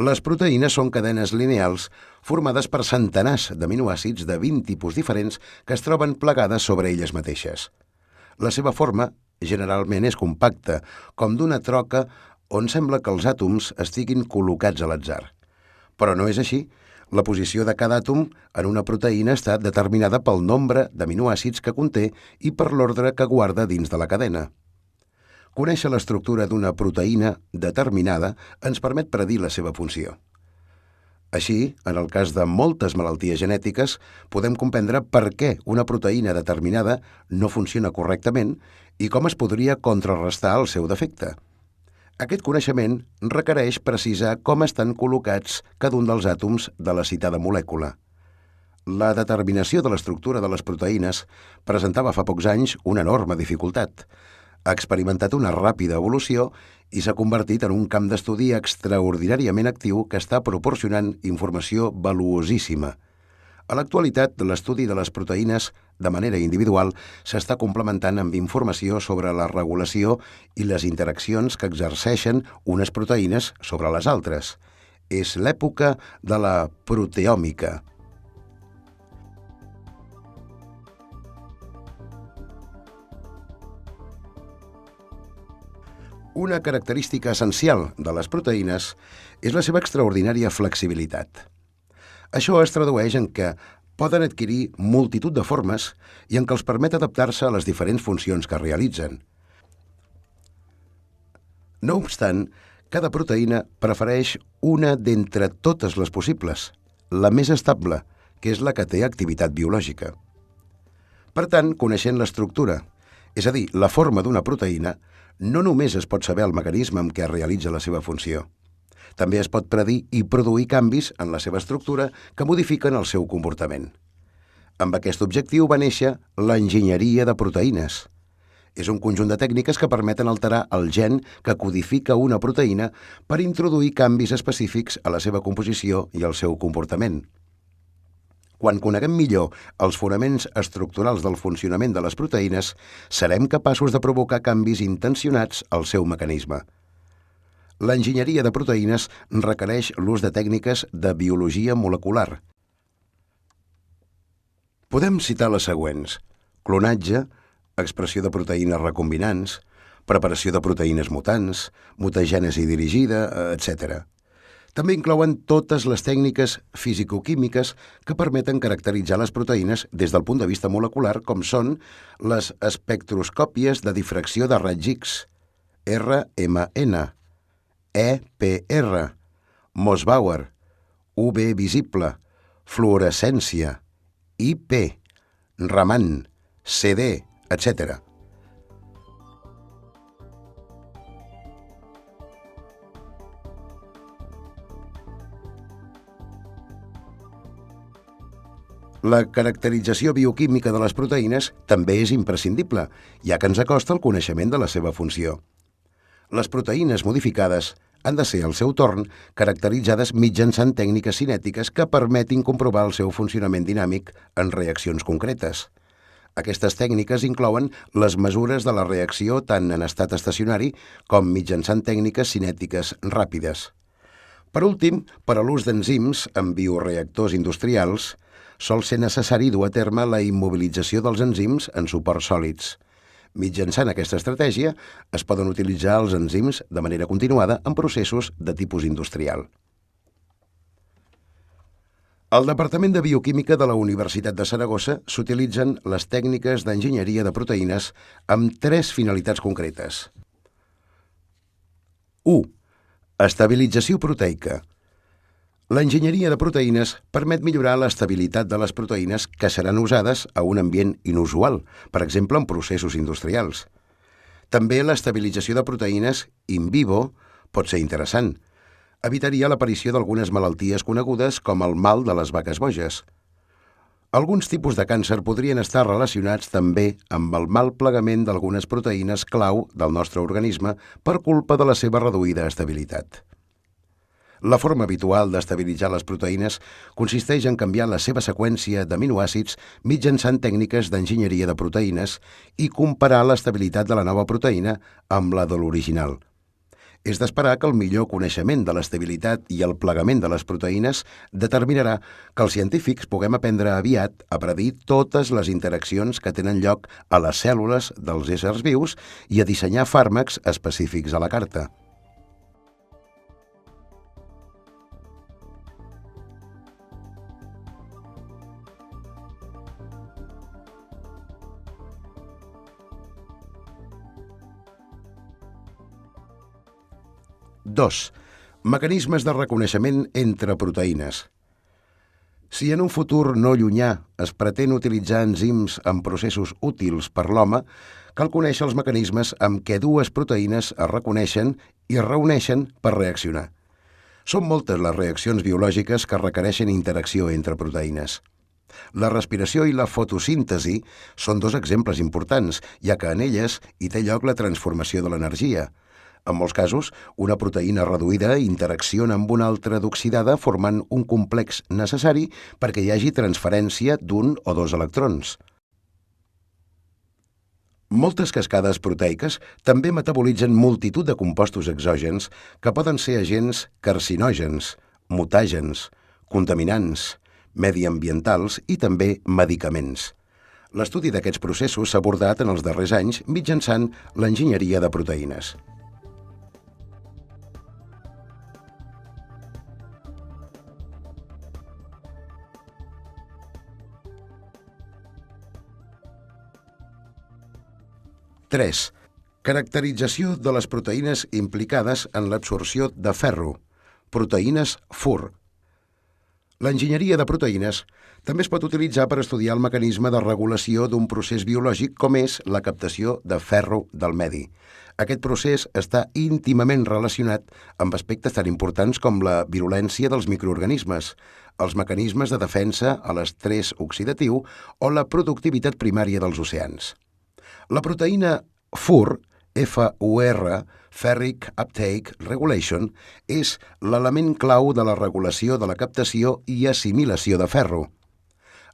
Les proteïnes són cadenes lineals formades per centenars d'aminoàcids de 20 tipus diferents que es troben plegades sobre elles mateixes. La seva forma generalment és compacta, com d'una troca on sembla que els àtoms estiguin col·locats a l'atzar. Però no és així. La posició de cada àtom en una proteïna està determinada pel nombre d'aminoàcids que conté i per l'ordre que guarda dins de la cadena. Conèixer l'estructura d'una proteïna determinada ens permet predir la seva funció. Així, en el cas de moltes malalties genètiques, podem comprendre per què una proteïna determinada no funciona correctament i com es podria contrarrestar el seu defecte. Aquest coneixement requereix precisar com estan col·locats cada un dels àtoms de la citada molècula. La determinació de l'estructura de les proteïnes presentava fa pocs anys una enorme dificultat. Ha experimentat una ràpida evolució i s'ha convertit en un camp d'estudi extraordinàriament actiu que està proporcionant informació valuosíssima. A l'actualitat, l'estudi de les proteïnes de manera individual s'està complementant amb informació sobre la regulació i les interaccions que exerceixen unes proteïnes sobre les altres. És l'època de la proteòmica. Una característica essencial de les proteïnes és la seva extraordinària flexibilitat. Això es tradueix en que poden adquirir multitud de formes i en què els permet adaptar-se a les diferents funcions que realitzen. No obstant, cada proteïna prefereix una d'entre totes les possibles, la més estable, que és la que té activitat biològica. Per tant, coneixent l'estructura, és a dir, la forma d'una proteïna, no només es pot saber el mecanisme amb què realitza la seva funció. També es pot predir i produir canvis en la seva estructura que modifiquen el seu comportament. Amb aquest objectiu va néixer l'enginyeria de proteïnes. És un conjunt de tècniques que permeten alterar el gen que codifica una proteïna per introduir canvis específics a la seva composició i al seu comportament. Quan coneguem millor els fonaments estructurals del funcionament de les proteïnes, serem capaços de provocar canvis intencionats al seu mecanisme. L'enginyeria de proteïnes requereix l'ús de tècniques de biologia molecular. Podem citar les següents: clonatge, expressió de proteïnes recombinants, preparació de proteïnes mutants, mutagènesi dirigida, etc. També inclouen totes les tècniques fisicoquímiques que permeten caracteritzar les proteïnes des del punt de vista molecular, com són les espectroscòpies de difracció de raigs X, RMN, EPR, Mossbauer, UV visible, fluorescència, IP, Raman, CD, etc. La caracterització bioquímica de les proteïnes també és imprescindible, ja que ens acosta al coneixement de la seva funció. Les proteïnes modificades han de ser, al seu torn, caracteritzades mitjançant tècniques cinètiques que permetin comprovar el seu funcionament dinàmic en reaccions concretes. Aquestes tècniques inclouen les mesures de la reacció tant en estat estacionari com mitjançant tècniques cinètiques ràpides. Per últim, per a l'ús d'enzims en bioreactors industrials, sol ser necessari dur a terme la immobilització dels enzims en suports sòlids. Mitjançant aquesta estratègia, es poden utilitzar els enzims de manera continuada en processos de tipus industrial. Al Departament de Bioquímica de la Universitat de Saragossa s'utilitzen les tècniques d'enginyeria de proteïnes amb 3 finalitats concretes. 1. Estabilització proteica. L'enginyeria de proteïnes permet millorar l'estabilitat de les proteïnes que seran usades a un ambient inusual, per exemple en processos industrials. També l'estabilització de proteïnes in vivo pot ser interessant. Evitaria l'aparició d'algunes malalties conegudes com el mal de les vaques boges. Alguns tipus de càncer podrien estar relacionats també amb el mal plegament d'algunes proteïnes clau del nostre organisme per culpa de la seva reduïda estabilitat. La forma habitual d'estabilitzar les proteïnes consisteix en canviar la seva seqüència d'aminoàcids mitjançant tècniques d'enginyeria de proteïnes i comparar l'estabilitat de la nova proteïna amb la de l'original. És d'esperar que el millor coneixement de l'estabilitat i el plegament de les proteïnes determinarà que els científics puguem aprendre aviat a predir totes les interaccions que tenen lloc a les cèl·lules dels éssers vius i a dissenyar fàrmacs específics a la carta. Dos. Mecanismes de reconeixement entre proteïnes. Si en un futur no llunyà es pretén utilitzar enzims en processos útils per l'home, cal conèixer els mecanismes amb què dues proteïnes es reconeixen i es reuneixen per reaccionar. Són moltes les reaccions biològiques que requereixen interacció entre proteïnes. La respiració i la fotosíntesi són dos exemples importants, ja que en elles hi té lloc la transformació de l'energia. En molts casos, una proteïna reduïda interacciona amb una altra d'oxidada formant un complex necessari perquè hi hagi transferència d'un o dos electrons. Moltes cascades proteiques també metabolitzen multitud de compostos exògens que poden ser agents carcinògens, mutàgens, contaminants, mediambientals i també medicaments. L'estudi d'aquests processos s'ha abordat en els darrers anys mitjançant l'enginyeria de proteïnes. Tres. Caracterització de les proteïnes implicades en l'absorció de ferro, proteïnes FUR. L'enginyeria de proteïnes també es pot utilitzar per estudiar el mecanisme de regulació d'un procés biològic com és la captació de ferro del medi. Aquest procés està íntimament relacionat amb aspectes tan importants com la virulència dels microorganismes, els mecanismes de defensa a l'estrès oxidatiu o la productivitat primària dels oceans. La proteïna FUR, FUR, Ferric Uptake Regulation, és l'element clau de la regulació de la captació i assimilació de ferro.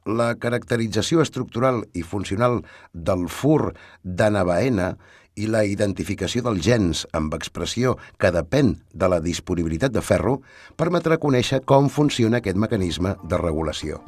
La caracterització estructural i funcional del FUR d'anabaena i la identificació dels gens amb expressió que depèn de la disponibilitat de ferro permetrà conèixer com funciona aquest mecanisme de regulació.